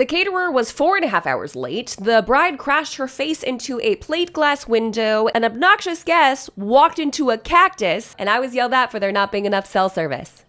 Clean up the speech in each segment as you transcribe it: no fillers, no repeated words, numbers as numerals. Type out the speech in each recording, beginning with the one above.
The caterer was 4.5 hours late. The bride crashed her face into a plate glass window. An obnoxious guest walked into a cactus, and I was yelled at for there not being enough cell service.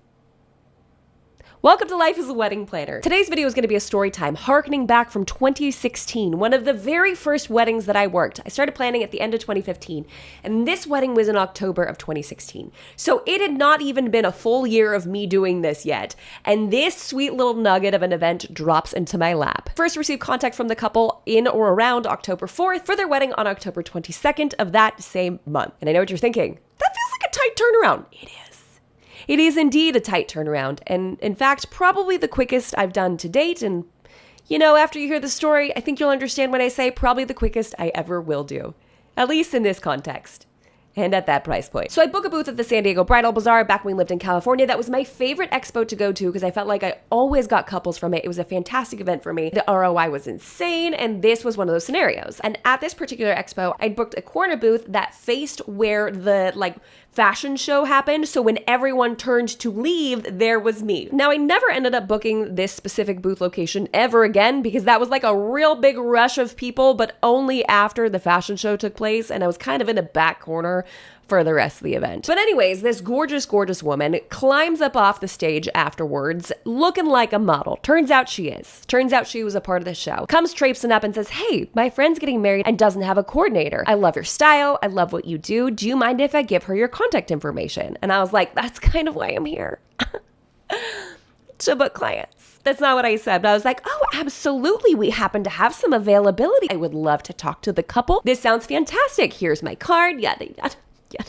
Welcome to Life as a Wedding Planner. Today's video is going to be a story time harkening back from 2016, one of the very first weddings that I worked. I started planning at the end of 2015, and this wedding was in October of 2016. So it had not even been a full year of me doing this yet, and this sweet little nugget of an event drops into my lap. First received contact from the couple in or around October 4th for their wedding on October 22nd of that same month. And I know what you're thinking. That feels like a tight turnaround. It is. It is indeed a tight turnaround, and in fact, probably the quickest I've done to date, and you know, after you hear the story, I think you'll understand when I say probably the quickest I ever will do, at least in this context. And at that price point. So I booked a booth at the San Diego Bridal Bazaar back when we lived in California. That was my favorite expo to go to because I felt like I always got couples from it. It was a fantastic event for me. The ROI was insane, and this was one of those scenarios. And at this particular expo, I booked a corner booth that faced where the fashion show happened. So when everyone turned to leave, there was me. Now, I never ended up booking this specific booth location ever again because that was like a real big rush of people, but only after the fashion show took place, and I was kind of in a back corner for the rest of the event. But anyways, this gorgeous, gorgeous woman climbs up off the stage afterwards looking like a model. Turns out she is. Turns out she was a part of the show. Comes traipsing up and says, "Hey, my friend's getting married and doesn't have a coordinator. I love your style. I love what you do. Do you mind if I give her your contact information?" And I was like, that's kind of why I'm here. To book clients. That's not what I said, but I was like, oh, absolutely. We happen to have some availability. I would love to talk to the couple. This sounds fantastic. Here's my card. Yada, yada. Yeah.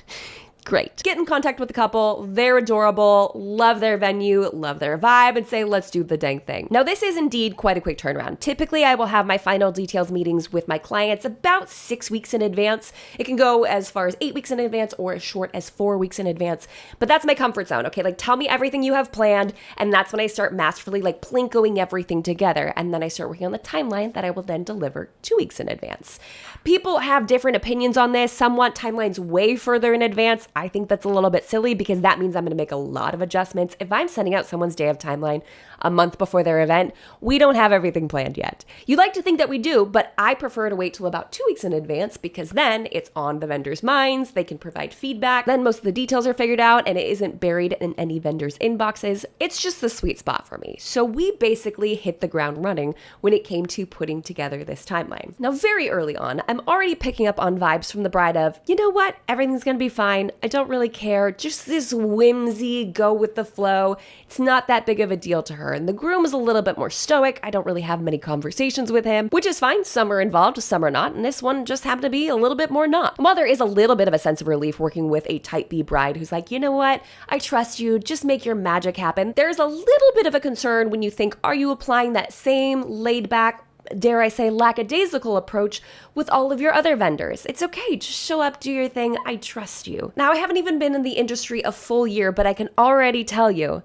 Great. Get in contact with the couple. They're adorable, love their venue, love their vibe, and say, let's do the dang thing. Now, this is indeed quite a quick turnaround. Typically, I will have my final details meetings with my clients about 6 weeks in advance. It can go as far as 8 weeks in advance or as short as 4 weeks in advance, but that's my comfort zone, okay? Tell me everything you have planned, and that's when I start masterfully, plinkoing everything together, and then I start working on the timeline that I will then deliver 2 weeks in advance. People have different opinions on this. Some want timelines way further in advance. I think that's a little bit silly because that means I'm going to make a lot of adjustments. If I'm sending out someone's day of timeline a month before their event, we don't have everything planned yet. You'd like to think that we do, but I prefer to wait till about 2 weeks in advance because then it's on the vendors' minds. They can provide feedback. Then most of the details are figured out and it isn't buried in any vendors' inboxes. It's just the sweet spot for me. So we basically hit the ground running when it came to putting together this timeline. Now, very early on, I'm already picking up on vibes from the bride of, you know what? Everything's going to be fine. I don't really care. Just this whimsy, go with the flow. It's not that big of a deal to her. And the groom is a little bit more stoic. I don't really have many conversations with him, which is fine. Some are involved, some are not. And this one just happened to be a little bit more not. And while there is a little bit of a sense of relief working with a type B bride who's like, you know what? I trust you. Just make your magic happen. There's a little bit of a concern when you think, are you applying that same laid back, dare I say, lackadaisical approach with all of your other vendors? It's okay. Just show up, do your thing. I trust you. Now, I haven't even been in the industry a full year, but I can already tell you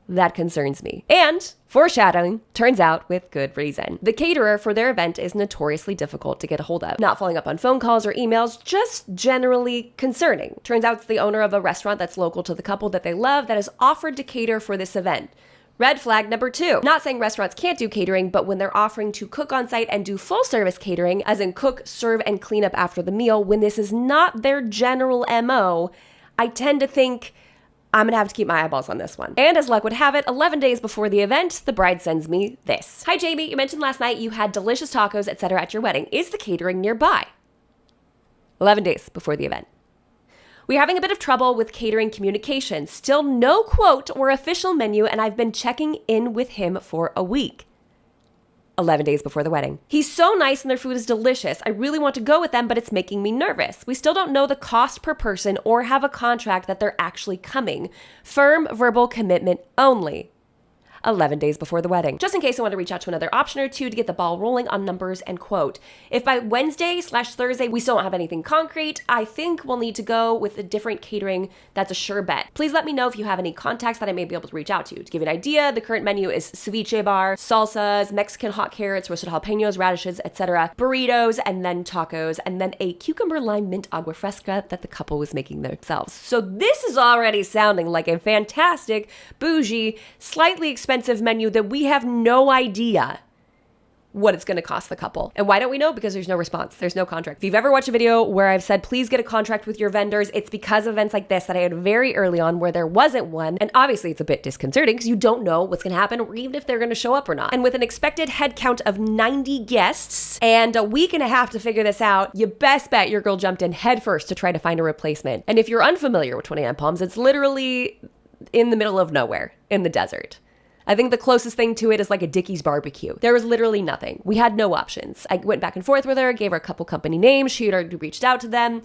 that concerns me. And foreshadowing, turns out with good reason. The caterer for their event is notoriously difficult to get a hold of. Not following up on phone calls or emails, just generally concerning. Turns out it's the owner of a restaurant that's local to the couple that they love that has offered to cater for this event. Red flag number 2. Not saying restaurants can't do catering, but when they're offering to cook on site and do full service catering, as in cook, serve, and clean up after the meal, when this is not their general MO, I tend to think I'm gonna have to keep my eyeballs on this one. And as luck would have it, 11 days before the event, the bride sends me this. Hi Jamie, you mentioned last night you had delicious tacos, etc. at your wedding. Is the catering nearby? 11 days before the event. We're having a bit of trouble with catering communication. Still no quote or official menu, and I've been checking in with him for a week. 11 days before the wedding. He's so nice and their food is delicious. I really want to go with them, but it's making me nervous. We still don't know the cost per person or have a contract that they're actually coming. Firm verbal commitment only. 11 days before the wedding. Just in case I want to reach out to another option or two to get the ball rolling on numbers and quote. If by Wednesday/Thursday we still don't have anything concrete, I think we'll need to go with a different catering that's a sure bet. Please let me know if you have any contacts that I may be able to reach out to. To give you an idea, the current menu is ceviche bar, salsas, Mexican hot carrots, roasted jalapenos, radishes, etc., burritos, and then tacos, and then a cucumber lime mint agua fresca that the couple was making themselves. So this is already sounding like a fantastic, bougie, slightly expensive menu that we have no idea what it's going to cost the couple. And why don't we know? Because there's no response. There's no contract. If you've ever watched a video where I've said, please get a contract with your vendors, it's because of events like this that I had very early on where there wasn't one. And obviously it's a bit disconcerting because you don't know what's going to happen or even if they're going to show up or not. And with an expected head count of 90 guests and a week and a half to figure this out, you best bet your girl jumped in headfirst to try to find a replacement. And if you're unfamiliar with 29 Palms, it's literally in the middle of nowhere in the desert. I think the closest thing to it is like a Dickie's barbecue. There was literally nothing. We had no options. I went back and forth with her, gave her a couple company names. She had already reached out to them.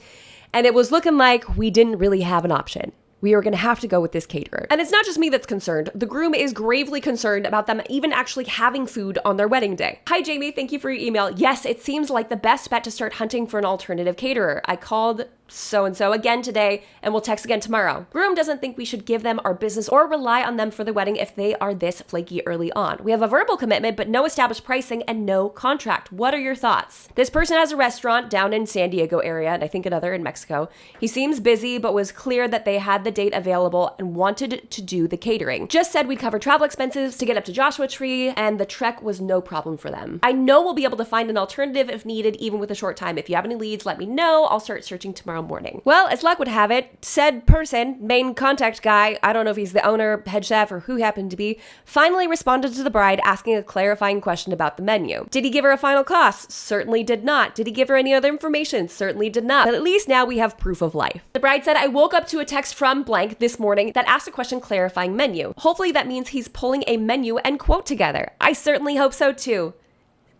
And it was looking like we didn't really have an option. We were going to have to go with this caterer. And it's not just me that's concerned. The groom is gravely concerned about them even actually having food on their wedding day. Hi, Jamie. Thank you for your email. Yes, it seems like the best bet to start hunting for an alternative caterer. I called so-and-so again today and we'll text again tomorrow. Groom doesn't think we should give them our business or rely on them for the wedding if they are this flaky early on. We have a verbal commitment, but no established pricing and no contract. What are your thoughts? This person has a restaurant down in San Diego area and I think another in Mexico. He seems busy, but was clear that they had the date available and wanted to do the catering. Just said we'd cover travel expenses to get up to Joshua Tree and the trek was no problem for them. I know we'll be able to find an alternative if needed, even with a short time. If you have any leads, let me know. I'll start searching tomorrow morning. Well, as luck would have it, said person, main contact guy, I don't know if he's the owner, head chef, or who happened to be, finally responded to the bride asking a clarifying question about the menu. Did he give her a final cost? Certainly did not. Did he give her any other information? Certainly did not. But at least now we have proof of life. The bride said, I woke up to a text from blank this morning that asked a question clarifying menu. Hopefully that means he's pulling a menu and quote together. I certainly hope so too.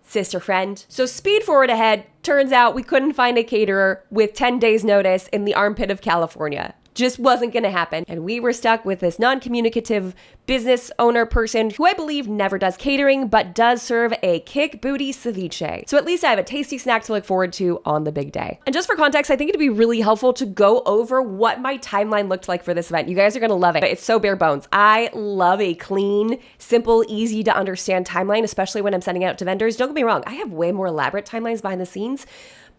Sister friend. So speed forward ahead. Turns out we couldn't find a caterer with 10 days notice in the armpit of California. Just wasn't going to happen. And we were stuck with this non-communicative business owner person who I believe never does catering, but does serve a kick booty ceviche. So at least I have a tasty snack to look forward to on the big day. And just for context, I think it'd be really helpful to go over what my timeline looked like for this event. You guys are going to love it. It's so bare bones. I love a clean, simple, easy to understand timeline, especially when I'm sending out to vendors. Don't get me wrong. I have way more elaborate timelines behind the scenes.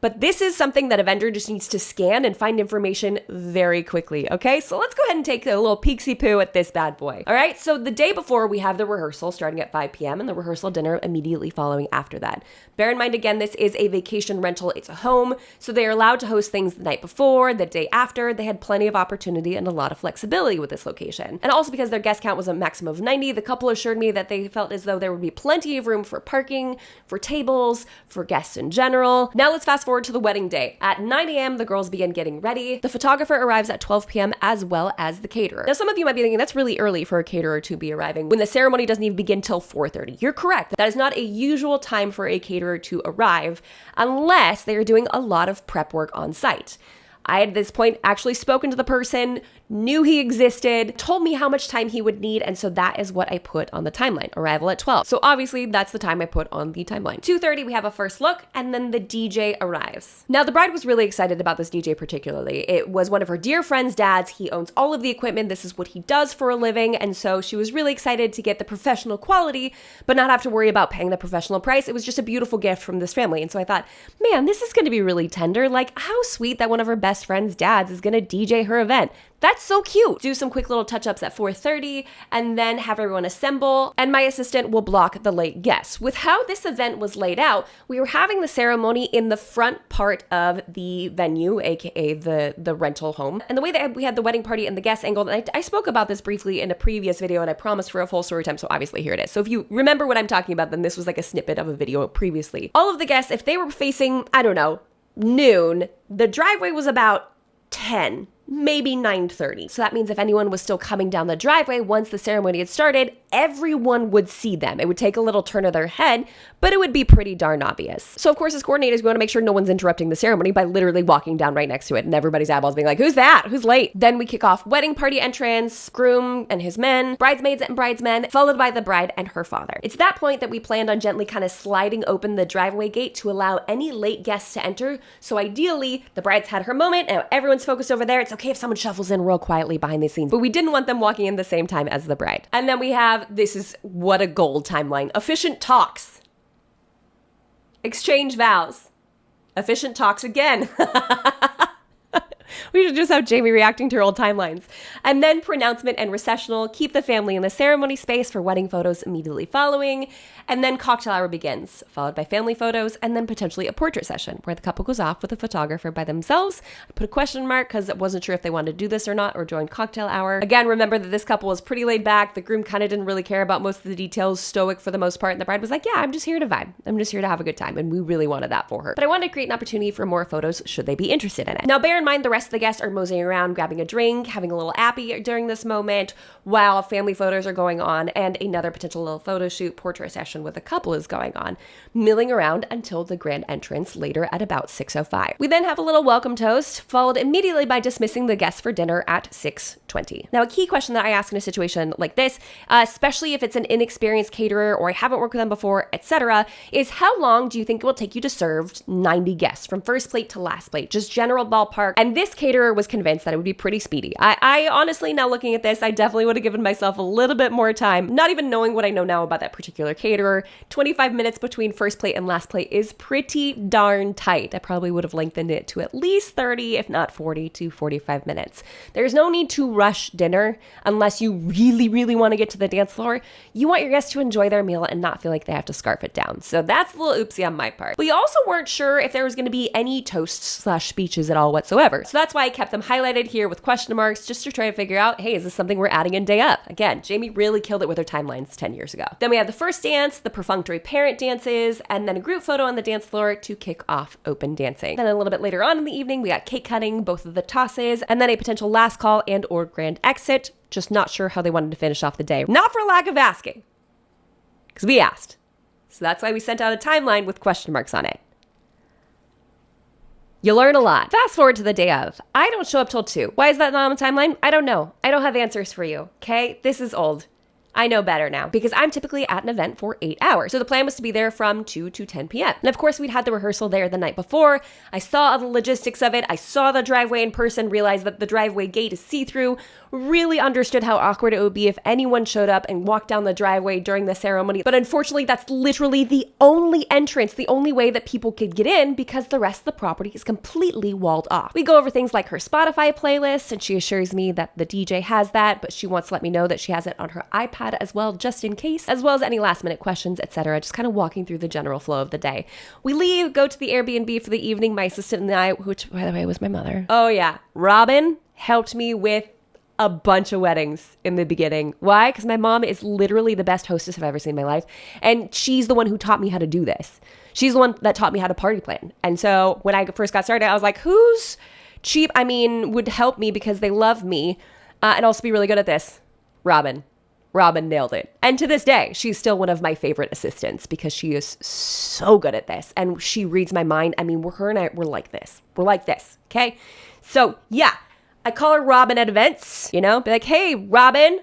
But this is something that a vendor just needs to scan and find information very quickly, okay? So let's go ahead and take a little peeksy-poo at this bad boy. All right, so the day before, we have the rehearsal starting at 5 p.m. and the rehearsal dinner immediately following after that. Bear in mind, again, this is a vacation rental. It's a home, so they are allowed to host things the night before, the day after. They had plenty of opportunity and a lot of flexibility with this location. And also because their guest count was a maximum of 90, the couple assured me that they felt as though there would be plenty of room for parking, for tables, for guests in general. Now let's fast forward to the wedding day. At 9 a.m., the girls begin getting ready. The photographer arrives at 12 p.m. as well as the caterer. Now, some of you might be thinking that's really early for a caterer to be arriving when the ceremony doesn't even begin till 4:30. You're correct. That is not a usual time for a caterer to arrive unless they are doing a lot of prep work on site. I, at this point, actually spoken to the person, knew he existed, told me how much time he would need, and so that is what I put on the timeline, arrival at 12. So obviously, that's the time I put on the timeline. 2:30, we have a first look, and then the DJ arrives. Now, the bride was really excited about this DJ particularly. It was one of her dear friend's dads. He owns all of the equipment. This is what he does for a living, and so she was really excited to get the professional quality, but not have to worry about paying the professional price. It was just a beautiful gift from this family, and so I thought, man, this is going to be really tender. Like, how sweet that one of her best friend's dads is going to DJ her event. That's so cute. Do some quick little touch-ups at 4:30 and then have everyone assemble, and my assistant will block the late guests. With how this event was laid out, we were having the ceremony in the front part of the venue, aka the rental home. And the way that we had the wedding party and the guest angle, and I spoke about this briefly in a previous video, and I promised for a full story time, so obviously here it is. So if you remember what I'm talking about, then this was like a snippet of a video previously. All of the guests, if they were facing, I don't know, noon, the driveway was about 10. Maybe 9:30. So that means if anyone was still coming down the driveway once the ceremony had started, everyone would see them. It would take a little turn of their head, but it would be pretty darn obvious. So of course, as coordinators, we want to make sure no one's interrupting the ceremony by literally walking down right next to it and everybody's eyeballs being like, who's that? Who's late? Then we kick off wedding party entrance, groom and his men, bridesmaids and bridesmen, followed by the bride and her father. It's that point that we planned on gently kind of sliding open the driveway gate to allow any late guests to enter. So ideally, the bride's had her moment, and everyone's focused over there. It's okay if someone shuffles in real quietly behind the scenes, but we didn't want them walking in the same time as the bride. And then we have, this is what a gold timeline, efficient talks, exchange vows, efficient talks again. We should just have Jamie reacting to her old timelines. And then pronouncement and recessional, keep the family in the ceremony space for wedding photos immediately following. And then cocktail hour begins, followed by family photos, and then potentially a portrait session where the couple goes off with a photographer by themselves. I put a question mark because I wasn't sure if they wanted to do this or not, or join cocktail hour. Again, remember that this couple was pretty laid back. The groom kind of didn't really care about most of the details, stoic for the most part. And the bride was like, yeah, I'm just here to vibe. I'm just here to have a good time. And we really wanted that for her. But I wanted to create an opportunity for more photos should they be interested in it. Now, bear in mind, the rest of the guests are moseying around, grabbing a drink, having a little appy during this moment while family photos are going on and another potential little photo shoot, portrait session with a couple is going on, milling around until the grand entrance later at about 6:05. We then have a little welcome toast, followed immediately by dismissing the guests for dinner at 6:20. Now, a key question that I ask in a situation like this, especially if it's an inexperienced caterer or I haven't worked with them before, etc., is how long do you think it will take you to serve 90 guests from first plate to last plate? Just general ballpark. And this caterer was convinced that it would be pretty speedy. I honestly, now looking at this, I definitely would have given myself a little bit more time, not even knowing what I know now about that particular caterer. 25 minutes between first plate and last plate is pretty darn tight. I probably would have lengthened it to at least 30, if not 40 to 45 minutes. There's no need to rush dinner unless you really, really want to get to the dance floor. You want your guests to enjoy their meal and not feel like they have to scarf it down. So that's a little oopsie on my part. We also weren't sure if there was going to be any toasts/speeches at all whatsoever. So that's why I kept them highlighted here with question marks just to try to figure out, hey, is this something we're adding in day up? Again, Jamie really killed it with her timelines 10 years ago. Then we have the first dance, the perfunctory parent dances, and then a group photo on the dance floor to kick off open dancing. Then a little bit later on in the evening, we got cake cutting, both of the tosses, and then a potential last call and or grand exit. Just not sure how they wanted to finish off the day. Not for lack of asking, because we asked. So that's why we sent out a timeline with question marks on it. You learn a lot. Fast forward to the day of. I don't show up till 2. Why is that not on the timeline? I don't know. I don't have answers for you, okay? This is old. I know better now because I'm typically at an event for 8 hours. So the plan was to be there from 2 to 10 p.m. And of course, we'd had the rehearsal there the night before. I saw the logistics of it. I saw the driveway in person, realized that the driveway gate is see-through, really understood how awkward it would be if anyone showed up and walked down the driveway during the ceremony. But unfortunately, that's literally the only entrance, the only way that people could get in because the rest of the property is completely walled off. We go over things like her Spotify playlist, and she assures me that the DJ has that, but she wants to let me know that she has it on her iPad as well, just in case, as well as any last minute questions, etc. Just kind of walking through the general flow of the day. We leave, go to the Airbnb for the evening. My assistant and I, which by the way was my mother. Oh yeah, Robin helped me with a bunch of weddings in the beginning. Why? Because my mom is literally the best hostess I've ever seen in my life. And she's the one who taught me how to do this. She's the one that taught me how to party plan. And so when I first got started, I was like, who's cheap? I mean, would help me because they love me and also be really good at this. Robin nailed it. And to this day, she's still one of my favorite assistants because she is so good at this. And she reads my mind. I mean, her and I, we're like this. We're like this. Okay. So yeah, I call her Robin at events, be like, hey, Robin.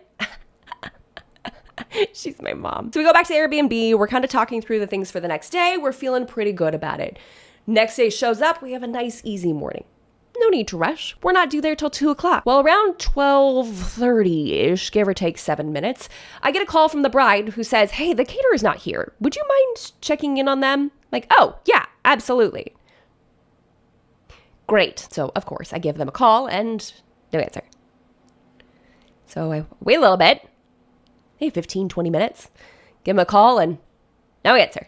She's my mom. So we go back to the Airbnb. We're kind of talking through the things for the next day. We're feeling pretty good about it. Next day shows up. We have a nice, easy morning. No need to rush. We're not due there till 2 o'clock. Well, around 12:30-ish, give or take 7 minutes, I get a call from the bride who says, hey, the caterer's not here. Would you mind checking in on them? Like, oh, yeah, absolutely. Great. So, of course, I give them a call and no answer. So I wait a little bit, maybe 15, 20 minutes, give them a call and no answer.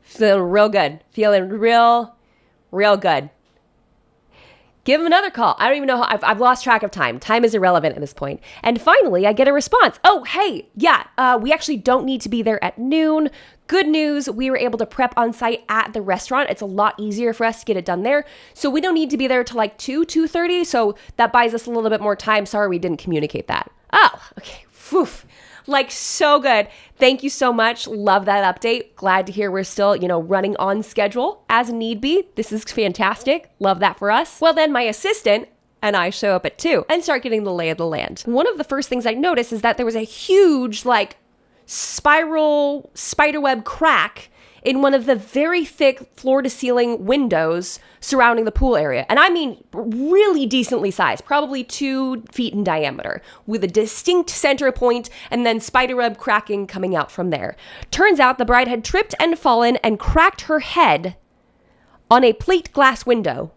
Feeling real good. Feeling real good. Give him another call. I don't even know how, I've lost track of time. Time is irrelevant at this point. And finally, I get a response. Oh, hey, yeah, we actually don't need to be there at noon. Good news, we were able to prep on site at the restaurant. It's a lot easier for us to get it done there. So we don't need to be there till like 2:30. So that buys us a little bit more time. Sorry, we didn't communicate that. Oh, okay. Phew. Like, so good. Thank you so much. Love that update. Glad to hear we're still, running on schedule as need be. This is fantastic. Love that for us. Well, then my assistant and I show up at 2 and start getting the lay of the land. One of the first things I noticed is that there was a huge, spiral spiderweb crack in one of the very thick floor-to-ceiling windows surrounding the pool area. And I mean really decently sized, probably 2 feet in diameter, with a distinct center point and then spiderweb cracking coming out from there. Turns out the bride had tripped and fallen and cracked her head on a plate glass window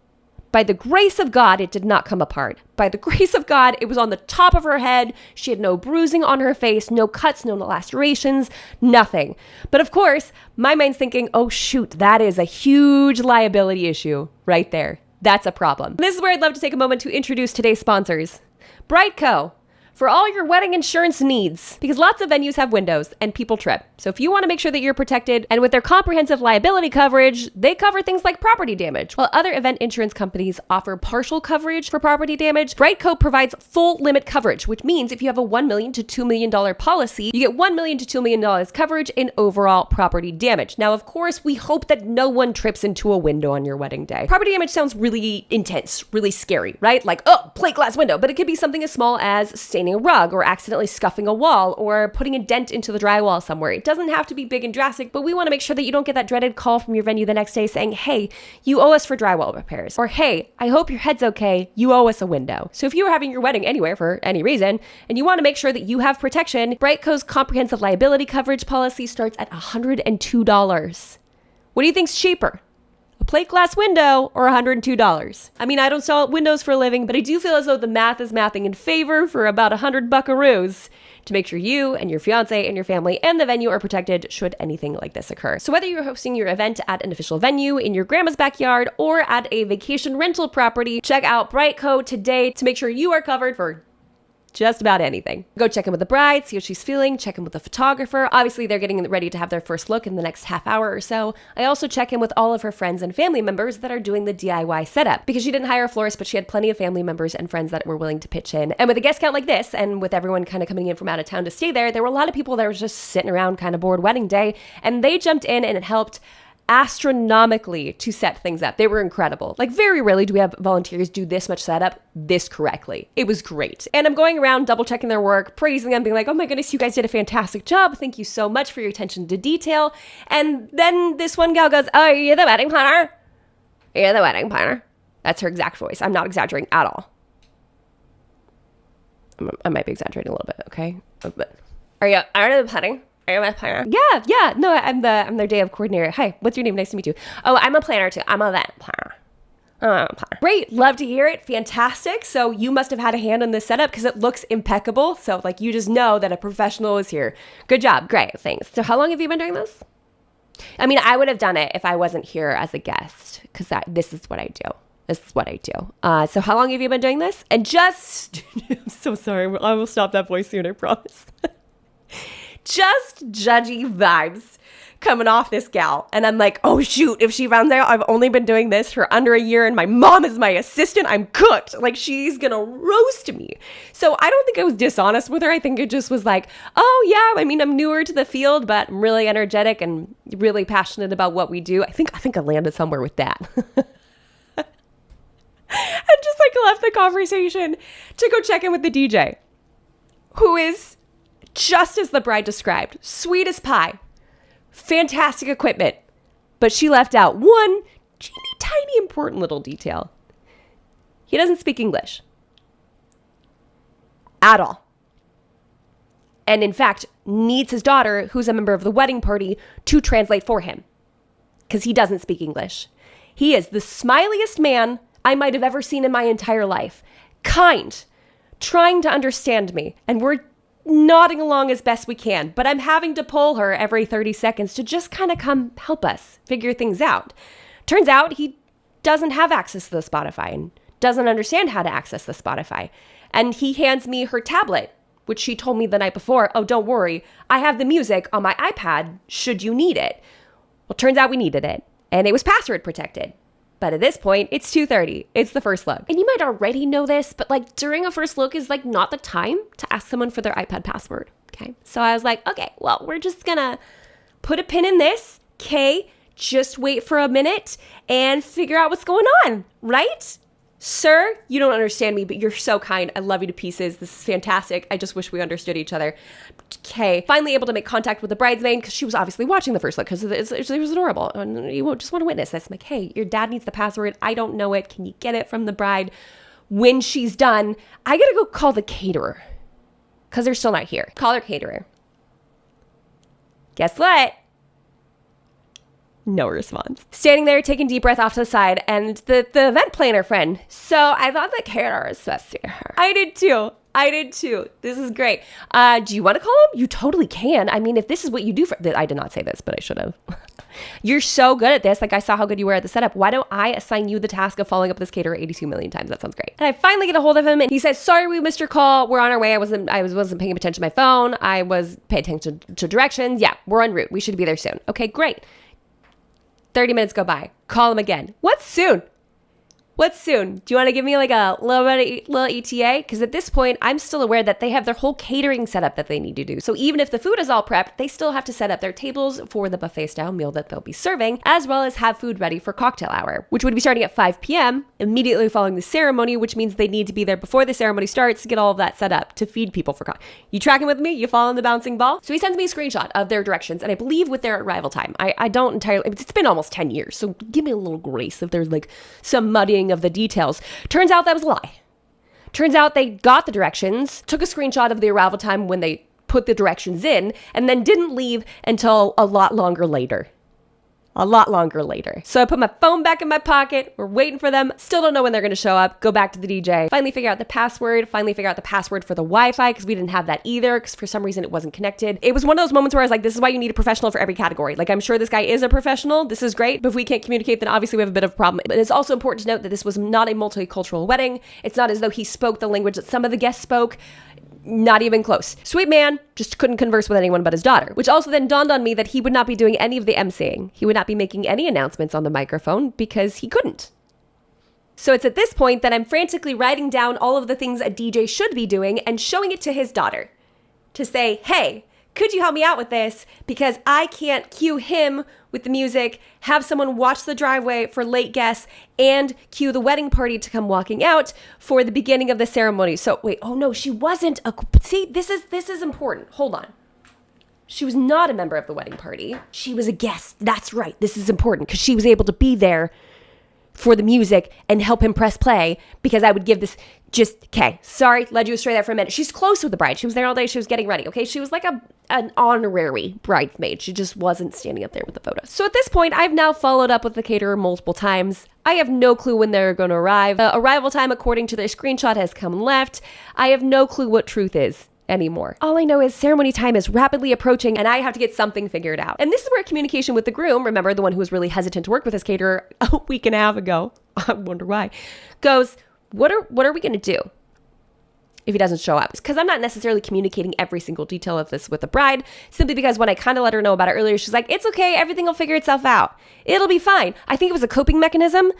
By the grace of God, it did not come apart. By the grace of God, it was on the top of her head. She had no bruising on her face, no cuts, no lacerations, nothing. But of course, my mind's thinking, oh shoot, that is a huge liability issue right there. That's a problem. This is where I'd love to take a moment to introduce today's sponsors. Brite Co. For all your wedding insurance needs, because lots of venues have windows and people trip. So if you want to make sure that you're protected, and with their comprehensive liability coverage, they cover things like property damage. While other event insurance companies offer partial coverage for property damage, Brite Co provides full limit coverage, which means if you have a $1 million to $2 million policy, you get $1 million to $2 million coverage in overall property damage. Now, of course, we hope that no one trips into a window on your wedding day. Property damage sounds really intense, really scary, right? Like, oh, plate glass window, but it could be something as small as staining a rug or accidentally scuffing a wall or putting a dent into the drywall somewhere. It doesn't have to be big and drastic, but we want to make sure that you don't get that dreaded call from your venue the next day saying, hey, you owe us for drywall repairs. Or, hey, I hope your head's okay. You owe us a window. So if you are having your wedding anywhere for any reason, and you want to make sure that you have protection, Brite Co's comprehensive liability coverage policy starts at $102. What do you think's cheaper? Plate glass window or $102. I mean, I don't sell windows for a living, but I do feel as though the math is mathing in favor for about 100 buckaroos to make sure you and your fiance and your family and the venue are protected should anything like this occur. So whether you're hosting your event at an official venue, in your grandma's backyard, or at a vacation rental property, check out Brite Co today to make sure you are covered for just about anything. Go check in with the bride, see how she's feeling, check in with the photographer. Obviously, they're getting ready to have their first look in the next half hour or so. I also check in with all of her friends and family members that are doing the DIY setup because she didn't hire a florist, but she had plenty of family members and friends that were willing to pitch in. And with a guest count like this, and with everyone kind of coming in from out of town to stay there were a lot of people that were just sitting around kind of bored wedding day, and they jumped in and it helped astronomically to set things up. They were incredible. Like, very rarely do we have volunteers do this much setup this correctly. It was great. And I'm going around double checking their work, praising them, being like, oh my goodness, you guys did a fantastic job. Thank you so much for your attention to detail. And then this one gal goes, oh, you're the wedding planner? You're the wedding planner? That's her exact voice. I'm not exaggerating at all. I might be exaggerating a little bit, okay? But are you the planning? Are you my planner? Yeah. No, I'm their day of coordinator. Hi, what's your name? Nice to meet you. Oh, I'm a planner too. I'm a event planner. Great. Love to hear it. Fantastic. So you must have had a hand in this setup because it looks impeccable. So like you just know that a professional is here. Good job. Great. Thanks. So how long have you been doing this? I mean, I would have done it if I wasn't here as a guest because this is what I do. This is what I do. So how long have you been doing this? And just, I'm so sorry. I will stop that voice soon. I promise. Just judgy vibes coming off this gal. And I'm like, oh shoot, if she found out I've only been doing this for under a year and my mom is my assistant, I'm cooked. Like, she's gonna roast me. So I don't think I was dishonest with her. I think it just was like, oh yeah, I mean, I'm newer to the field, but I'm really energetic and really passionate about what we do. I think I landed somewhere with that. And just like left the conversation to go check in with the DJ, who is just as the bride described, sweet as pie, fantastic equipment, but she left out one teeny tiny important little detail. He doesn't speak English at all. And in fact, needs his daughter, who's a member of the wedding party, to translate for him because he doesn't speak English. He is the smiliest man I might have ever seen in my entire life. Kind, trying to understand me, and we're nodding along as best we can, but I'm having to pull her every 30 seconds to just kind of come help us figure things out. Turns out he doesn't have access to the Spotify and doesn't understand how to access the Spotify. And he hands me her tablet, which she told me the night before, oh, don't worry, I have the music on my iPad should you need it. Well, turns out we needed it, and it was password protected. But at this point, it's 2:30. It's the first look. And you might already know this, but like during a first look is like not the time to ask someone for their iPad password. Okay. So I was like, okay, well, we're just gonna put a pin in this. Okay. Just wait for a minute and figure out what's going on. Right? Sir, you don't understand me, but you're so kind. I love you to pieces. This is fantastic. I just wish we understood each other. Okay. Finally able to make contact with the bridesmaid because she was obviously watching the first look because it was adorable. And you just want to witness this. I'm like, hey, your dad needs the password. I don't know it. Can you get it from the bride? When she's done, I got to go call the caterer because they're still not here. Call her caterer. Guess what? No response. Standing there, taking deep breath off to the side, and the event planner friend. So I thought the caterer was supposed to be her. I did too. This is great. Do you want to call him? You totally can. I mean, if this is what you do for... I did not say this, but I should have. You're so good at this. Like, I saw how good you were at the setup. Why don't I assign you the task of following up this caterer 82 million times? That sounds great. And I finally get a hold of him, and he says, sorry, we missed your call. We're on our way. I wasn't paying attention to my phone. I was paying attention to directions. Yeah, we're en route. We should be there soon. Okay, great. 30 minutes go by. Call him again. What's soon? Do you want to give me like a little ETA? Because at this point, I'm still aware that they have their whole catering setup that they need to do. So even if the food is all prepped, they still have to set up their tables for the buffet style meal that they'll be serving, as well as have food ready for cocktail hour, which would be starting at 5 p.m. immediately following the ceremony, which means they need to be there before the ceremony starts to get all of that set up to feed people for cocktail. You tracking with me? You following the bouncing ball? So he sends me a screenshot of their directions, and I believe with their arrival time. I don't entirely, it's been almost 10 years, so give me a little grace if there's like some muddying of the details. Turns out that was a lie. Turns out they got the directions, took a screenshot of the arrival time when they put the directions in, and then didn't leave until a lot longer later. So I put my phone back in my pocket. We're waiting for them. Still don't know when they're going to show up. Go back to the DJ. Finally figure out the password for the Wi-Fi, because we didn't have that either, because for some reason it wasn't connected. It was one of those moments where I was like, this is why you need a professional for every category. Like, I'm sure this guy is a professional. This is great. But if we can't communicate, then obviously we have a bit of a problem. But it's also important to note that this was not a multicultural wedding. It's not as though he spoke the language that some of the guests spoke. Not even close. Sweet man, just couldn't converse with anyone but his daughter, which also then dawned on me that he would not be doing any of the emceeing. He would not be making any announcements on the microphone because he couldn't. So it's at this point that I'm frantically writing down all of the things a DJ should be doing and showing it to his daughter to say, hey, could you help me out with this? Because I can't cue him with the music, have someone watch the driveway for late guests, and cue the wedding party to come walking out for the beginning of the ceremony. So wait, oh no, she wasn't see, this is important. Hold on. She was not a member of the wedding party. She was a guest. That's right. This is important because she was able to be there for the music and help him press play, because I would give this okay, sorry, led you astray there for a minute. She's close with the bride. She was there all day. She was getting ready. Okay. She was like an honorary bridesmaid. She just wasn't standing up there with the photos. So at this point, I've now followed up with the caterer multiple times. I have no clue when they're going to arrive. Arrival time, according to their screenshot, has come and left. I have no clue what truth is anymore. All I know is ceremony time is rapidly approaching and I have to get something figured out. And this is where communication with the groom, remember the one who was really hesitant to work with his caterer a week and a half ago, I wonder why, goes, what are we going to do if he doesn't show up? Because I'm not necessarily communicating every single detail of this with the bride, simply because when I kind of let her know about it earlier, she's like, it's okay, everything will figure itself out. It'll be fine. I think it was a coping mechanism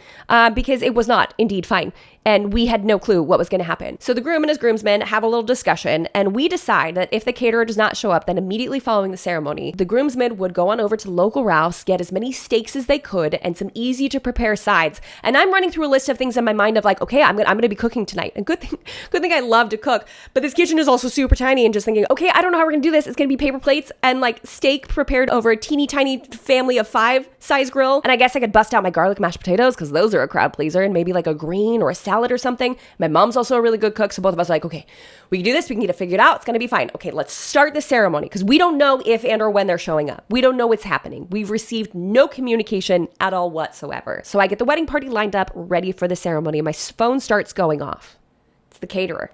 because it was not indeed fine. And we had no clue what was going to happen. So the groom and his groomsmen have a little discussion, and we decide that if the caterer does not show up, then immediately following the ceremony, the groomsmen would go on over to local Ralph's, get as many steaks as they could and some easy to prepare sides. And I'm running through a list of things in my mind of like, okay, I'm gonna be cooking tonight. And good thing I love to cook, but this kitchen is also super tiny, and just thinking, okay, I don't know how we're gonna do this. It's gonna be paper plates and like steak prepared over a teeny tiny family of 5 size grill. And I guess I could bust out my garlic mashed potatoes because those are a crowd pleaser, and maybe like a green or a salad or something. My mom's also a really good cook, so both of us are like, okay, we can do this. We can get it figured out. It's going to be fine. Okay, let's start the ceremony, because we don't know if and or when they're showing up. We don't know what's happening. We've received no communication at all whatsoever. So I get the wedding party lined up, ready for the ceremony, and my phone starts going off. It's the caterer.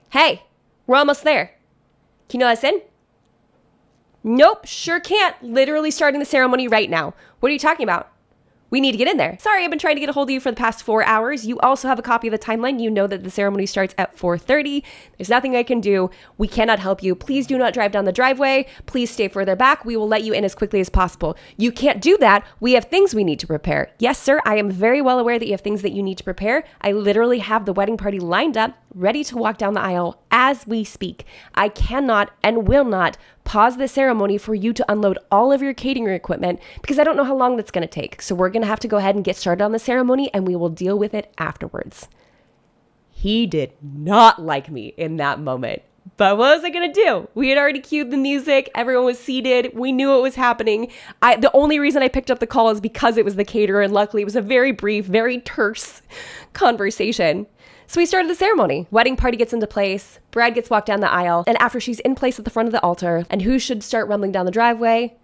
Hey, we're almost there. Can you let us in? Nope, sure can't. Literally starting the ceremony right now. What are you talking about? We need to get in there. Sorry, I've been trying to get a hold of you for the past 4 hours. You also have a copy of the timeline. You know that the ceremony starts at 4:30. There's nothing I can do. We cannot help you. Please do not drive down the driveway. Please stay further back. We will let you in as quickly as possible. You can't do that. We have things we need to prepare. Yes, sir, I am very well aware that you have things that you need to prepare. I literally have the wedding party lined up, ready to walk down the aisle as we speak. I cannot and will not pause the ceremony for you to unload all of your catering equipment, because I don't know how long that's going to take. So we're going to have to go ahead and get started on the ceremony, and we will deal with it afterwards. He did not like me in that moment. But what was I going to do? We had already cued the music. Everyone was seated. We knew what was happening. The only reason I picked up the call is because it was the caterer, and luckily it was a very brief, very terse conversation. So we started the ceremony. Wedding party gets into place. Bride gets walked down the aisle. And after she's in place at the front of the altar, and who should start rumbling down the driveway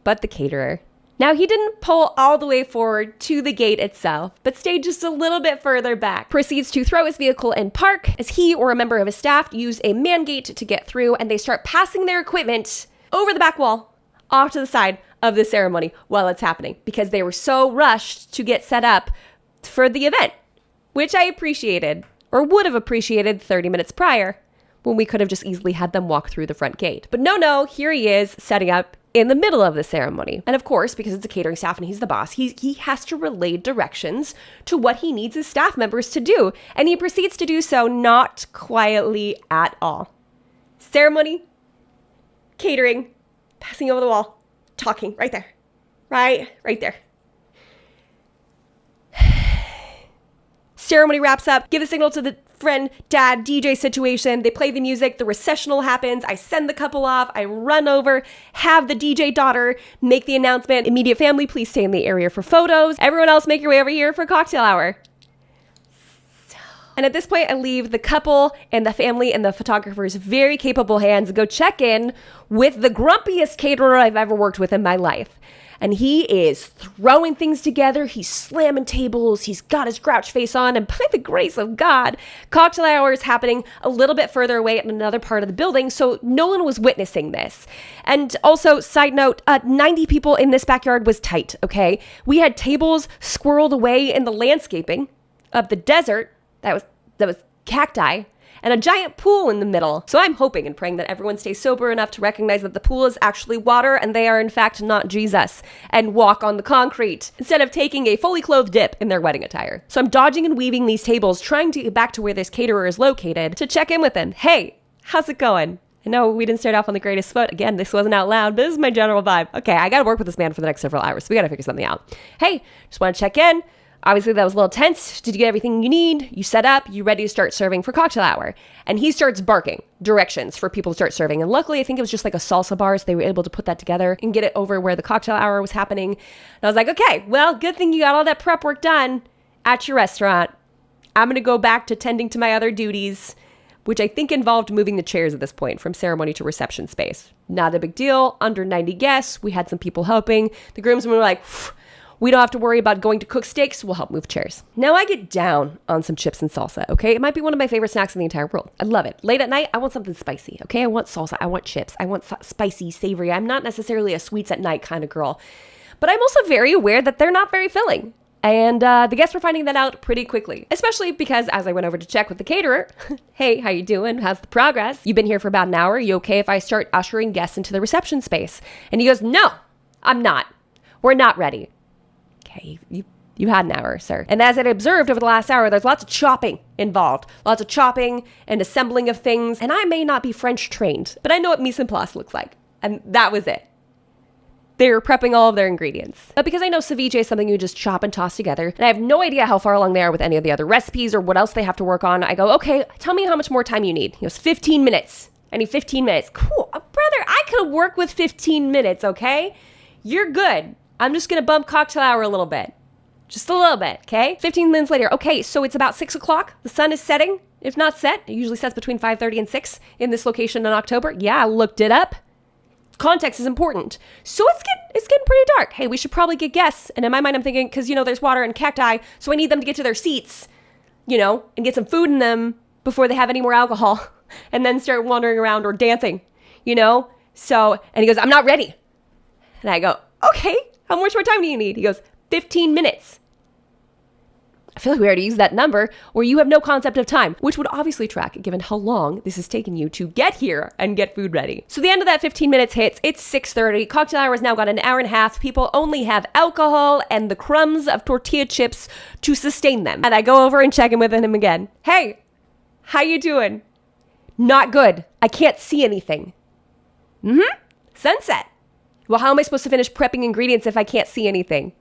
but the caterer? Now, he didn't pull all the way forward to the gate itself, but stayed just a little bit further back. Proceeds to throw his vehicle in park as he or a member of his staff use a man gate to get through, and they start passing their equipment over the back wall off to the side of the ceremony while it's happening because they were so rushed to get set up for the event, which I appreciated, or would have appreciated 30 minutes prior when we could have just easily had them walk through the front gate. But no, here he is setting up in the middle of the ceremony. And of course, because it's a catering staff and he's the boss, he has to relay directions to what he needs his staff members to do. And he proceeds to do so not quietly at all. Ceremony, catering, passing over the wall, talking right there. Right there. Ceremony wraps up, give a signal to the friend, dad, DJ situation. They play the music, the recessional happens. I send the couple off. I run over, have the DJ daughter make the announcement. Immediate family, please stay in the area for photos. Everyone else, make your way over here for cocktail hour. And at this point, I leave the couple and the family and the photographer's very capable hands to go check in with the grumpiest caterer I've ever worked with in my life. And he is throwing things together. He's slamming tables. He's got his grouch face on. And by the grace of God, cocktail hour is happening a little bit further away in another part of the building. So no one was witnessing this. And also, side note, 90 people in this backyard was tight, okay? We had tables squirreled away in the landscaping of the desert. That was cacti. And a giant pool in the middle. So I'm hoping and praying that everyone stays sober enough to recognize that the pool is actually water and they are in fact not Jesus and walk on the concrete instead of taking a fully clothed dip in their wedding attire. So I'm dodging and weaving these tables, trying to get back to where this caterer is located to check in with him. Hey, how's it going? I know we didn't start off on the greatest foot. Again, this wasn't out loud, but this is my general vibe. Okay, I gotta work with this man for the next several hours, so we gotta figure something out. Hey, just wanna check in. Obviously, that was a little tense. Did you get everything you need? You set up, you ready to start serving for cocktail hour. And he starts barking directions for people to start serving. And luckily, I think it was just like a salsa bar, so they were able to put that together and get it over where the cocktail hour was happening. And I was like, okay, well, good thing you got all that prep work done at your restaurant. I'm going to go back to tending to my other duties, which I think involved moving the chairs at this point from ceremony to reception space. Not a big deal. Under 90 guests. We had some people helping. The groomsmen were like, we don't have to worry about going to cook steaks. We'll help move chairs. Now I get down on some chips and salsa, okay? It might be one of my favorite snacks in the entire world. I love it. Late at night, I want something spicy, okay? I want salsa. I want chips. I want spicy, savory. I'm not necessarily a sweets at night kind of girl. But I'm also very aware that they're not very filling. And the guests were finding that out pretty quickly, especially because as I went over to check with the caterer, hey, how you doing? How's the progress? You've been here for about an hour. You okay if I start ushering guests into the reception space? And he goes, no, I'm not. We're not ready. Okay, you had an hour, sir. And as I observed over the last hour, there's lots of chopping involved. Lots of chopping and assembling of things. And I may not be French trained, but I know what mise en place looks like. And that was it. They were prepping all of their ingredients. But because I know ceviche is something you just chop and toss together, and I have no idea how far along they are with any of the other recipes or what else they have to work on, I go, okay, tell me how much more time you need. He goes, 15 minutes. I need 15 minutes. Cool. Brother, I could work with 15 minutes, okay? You're good. I'm just going to bump cocktail hour a little bit. Just a little bit, okay? 15 minutes later. Okay, so it's about 6 o'clock. The sun is setting. If not set, it usually sets between 5:30 and 6 in this location in October. Yeah, I looked it up. Context is important. So it's getting pretty dark. Hey, we should probably get guests. And in my mind, I'm thinking, because, there's water and cacti, so I need them to get to their seats, and get some food in them before they have any more alcohol and then start wandering around or dancing, So, and he goes, I'm not ready. And I go, okay. How much more time do you need? He goes, 15 minutes. I feel like we already used that number where you have no concept of time, which would obviously track given how long this has taken you to get here and get food ready. So the end of that 15 minutes hits. It's 6:30. Cocktail hour has now got an hour and a half. People only have alcohol and the crumbs of tortilla chips to sustain them. And I go over and check in with him again. Hey, how you doing? Not good. I can't see anything. Sunset. Well, how am I supposed to finish prepping ingredients if I can't see anything?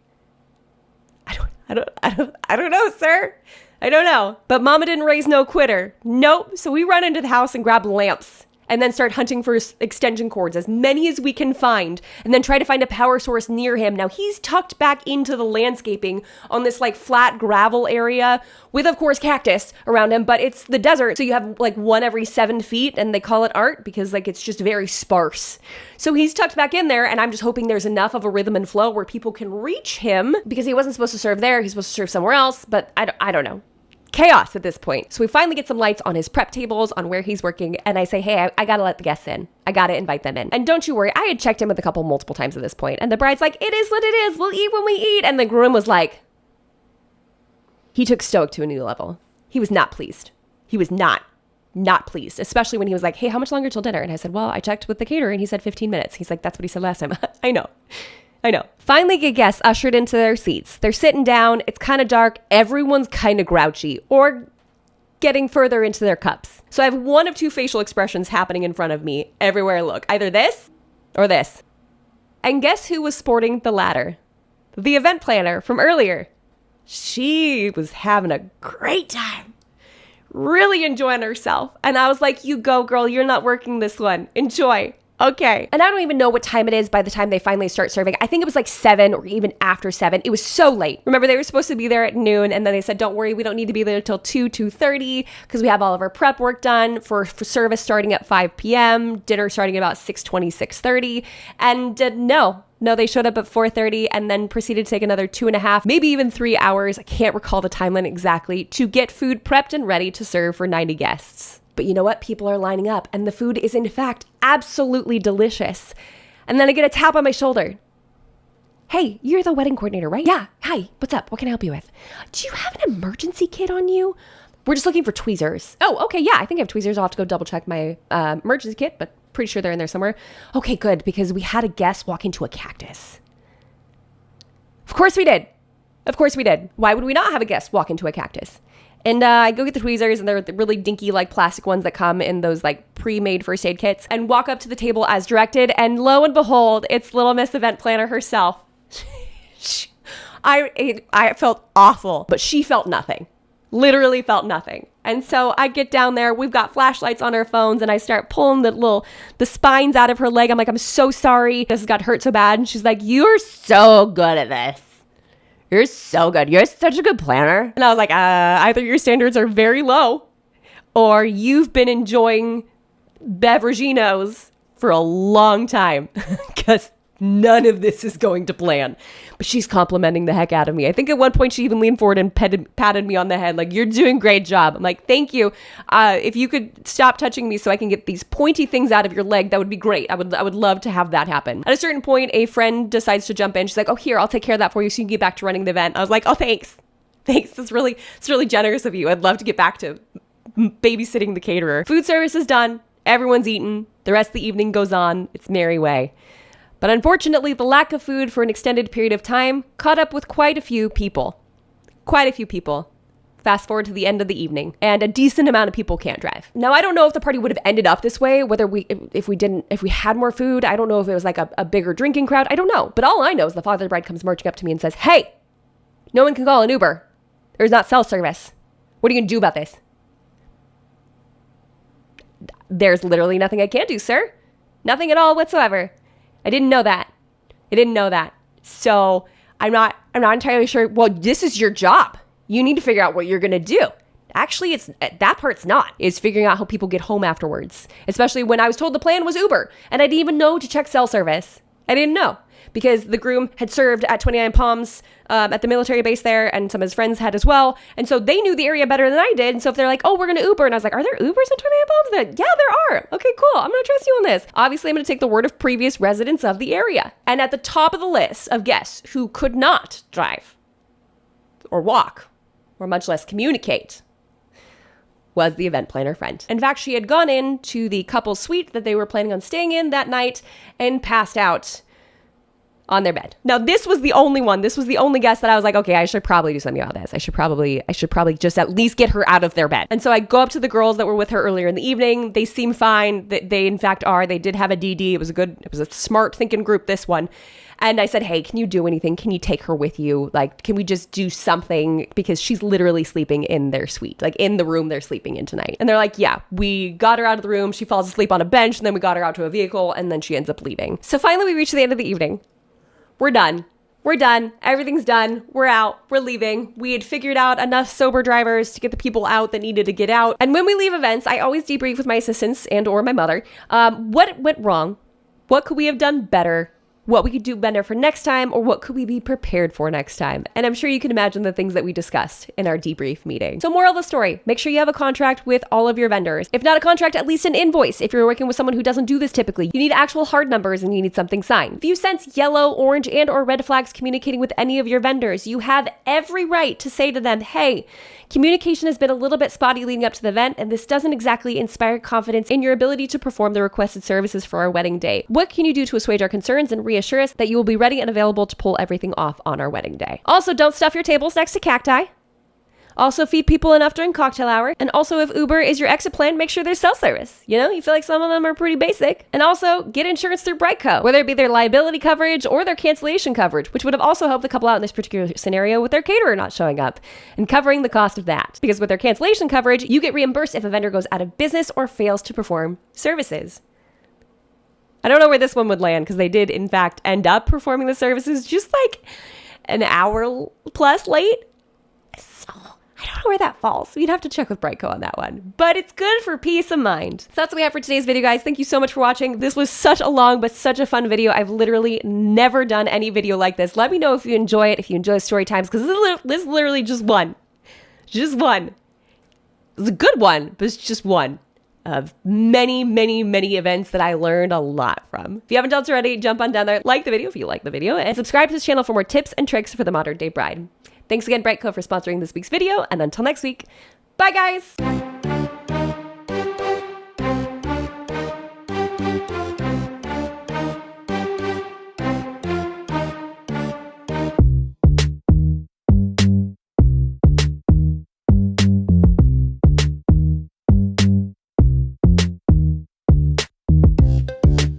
I don't know, sir. I don't know. But mama didn't raise no quitter. Nope. So we run into the house and grab lamps. and then start hunting for extension cords, as many as we can find, and then try to find a power source near him. Now, he's tucked back into the landscaping on this like flat gravel area with, of course, cactus around him, but it's the desert, so you have like one every 7 feet, and they call it art because like it's just very sparse. So he's tucked back in there, and I'm just hoping there's enough of a rhythm and flow where people can reach him, because he wasn't supposed to serve there, he's supposed to serve somewhere else, but I don't know. Chaos at this point. So we finally get some lights on his prep tables, on where he's working, and I say, hey, I gotta let the guests in. I gotta invite them in. And don't you worry, I had checked in with the couple multiple times at this point, and the bride's like, it is what it is, we'll eat when we eat. And the groom was like, he took stoic to a new level. He was not pleased. He was not pleased, especially when he was like, hey, how much longer till dinner? And I said, well, I checked with the caterer and he said 15 minutes. He's like, that's what he said last time. I know. Finally get guests ushered into their seats. They're sitting down. It's kind of dark. Everyone's kind of grouchy or getting further into their cups. So I have one of two facial expressions happening in front of me everywhere I look. Either this or this. And guess who was sporting the latter? The event planner from earlier. She was having a great time. Really enjoying herself. And I was like, you go, girl. You're not working this one. Enjoy. Okay. And I don't even know what time it is by the time they finally start serving. I think it was like 7 or even after 7. It was so late. Remember, they were supposed to be there at noon, and then they said, don't worry, we don't need to be there until 2:30 because we have all of our prep work done for service starting at 5 p.m., dinner starting at about 6:20, 6:30. And no, they showed up at 4:30 and then proceeded to take another 2.5, maybe even 3 hours. I can't recall the timeline exactly, to get food prepped and ready to serve for 90 guests. But you know what? People are lining up, and the food is, in fact, absolutely delicious. And then I get a tap on my shoulder. Hey, you're the wedding coordinator, right? Yeah. Hi. What's up? What can I help you with? Do you have an emergency kit on you? We're just looking for tweezers. Oh, okay. Yeah, I think I have tweezers. I'll have to go double check my emergency kit, but pretty sure they're in there somewhere. Okay, good, because we had a guest walk into a cactus. Of course we did. Why would we not have a guest walk into a cactus? And I go get the tweezers, and they're the really dinky, like, plastic ones that come in those, like, pre-made first aid kits, and walk up to the table as directed, and lo and behold, it's little Miss Event Planner herself. I felt awful, but she felt nothing. Literally felt nothing. And so I get down there, we've got flashlights on our phones, and I start pulling the spines out of her leg. I'm like, I'm so sorry. This has got hurt so bad. And she's like, you're so good at this. You're so good. You're such a good planner. And I was like, either your standards are very low or you've been enjoying beveraginos for a long time, because none of this is going to plan. But she's complimenting the heck out of me. I think at one point she even leaned forward and patted me on the head, like, you're doing a great job. I'm like, thank you. If you could stop touching me so I can get these pointy things out of your leg, that would be great. I would love to have that happen. At a certain point, a friend decides to jump in. She's like, oh, here, I'll take care of that for you so you can get back to running the event. I was like, oh, thanks. It's really generous of you. I'd love to get back to babysitting the caterer. Food service is done. Everyone's eaten. The rest of the evening goes on its merry way. But unfortunately, the lack of food for an extended period of time caught up with quite a few people. Fast forward to the end of the evening, and a decent amount of people can't drive. Now, I don't know if the party would have ended up this way, whether if we had more food. I don't know if it was like a bigger drinking crowd. I don't know. But all I know is the father of the bride comes marching up to me and says, hey, no one can call an Uber. There's not cell service. What are you going to do about this? There's literally nothing I can do, sir. Nothing at all whatsoever. I didn't know that. So I'm not entirely sure. Well, this is your job. You need to figure out what you're going to do. Actually, that part's not. It's figuring out how people get home afterwards. Especially when I was told the plan was Uber. And I didn't even know to check cell service. I didn't know. Because the groom had served at 29 Palms at the military base there, and some of his friends had as well. And so they knew the area better than I did. And so if they're like, oh, we're going to Uber. And I was like, are there Ubers in 29 Palms? They're like, yeah, there are. Okay, cool. I'm going to trust you on this. Obviously, I'm going to take the word of previous residents of the area. And at the top of the list of guests who could not drive or walk or much less communicate was the event planner friend. In fact, she had gone into the couple's suite that they were planning on staying in that night and passed out on their bed. Now, this was the only one. This was the only guest that I was like, okay, I should probably do something about this. I should probably just at least get her out of their bed. And so I go up to the girls that were with her earlier in the evening. They seem fine. They in fact are. They did have a DD. It was a smart thinking group, this one. And I said, hey, can you do anything? Can you take her with you? Like, can we just do something? Because she's literally sleeping in their suite, like in the room they're sleeping in tonight. And they're like, yeah, we got her out of the room. She falls asleep on a bench, and then we got her out to a vehicle, and then she ends up leaving. So finally we reach the end of the evening. We're done. We're done. Everything's done. We're out. We're leaving. We had figured out enough sober drivers to get the people out that needed to get out. And when we leave events, I always debrief with my assistants and or my mother. What went wrong? What could we have done better? What we could do better for next time, or what could we be prepared for next time? And I'm sure you can imagine the things that we discussed in our debrief meeting. So moral of the story, make sure you have a contract with all of your vendors. If not a contract, at least an invoice. If you're working with someone who doesn't do this typically, you need actual hard numbers and you need something signed. If you sense yellow, orange, and or red flags communicating with any of your vendors, you have every right to say to them, hey, communication has been a little bit spotty leading up to the event, and this doesn't exactly inspire confidence in your ability to perform the requested services for our wedding day. What can you do to assuage our concerns and reassure us that you will be ready and available to pull everything off on our wedding day? Also, don't stuff your tables next to cacti. Also, feed people enough during cocktail hour. And also, if Uber is your exit plan, make sure there's cell service. You know, you feel like some of them are pretty basic. And also, get insurance through Brite Co, whether it be their liability coverage or their cancellation coverage, which would have also helped the couple out in this particular scenario with their caterer not showing up and covering the cost of that. Because with their cancellation coverage, you get reimbursed if a vendor goes out of business or fails to perform services. I don't know where this one would land because they did, in fact, end up performing the services just like an hour plus late. So I don't know where that falls. We'd have to check with Brite Co on that one. But it's good for peace of mind. So that's what we have for today's video, guys. Thank you so much for watching. This was such a long but such a fun video. I've literally never done any video like this. Let me know if you enjoy it, if you enjoy story times, because this is literally just one. Just one. It's a good one, but it's just one of many, many, many events that I learned a lot from. If you haven't done so already, jump on down there, like the video if you like the video, and subscribe to this channel for more tips and tricks for the modern day bride. Thanks again, Brite Co, for sponsoring this week's video, and until next week, bye guys!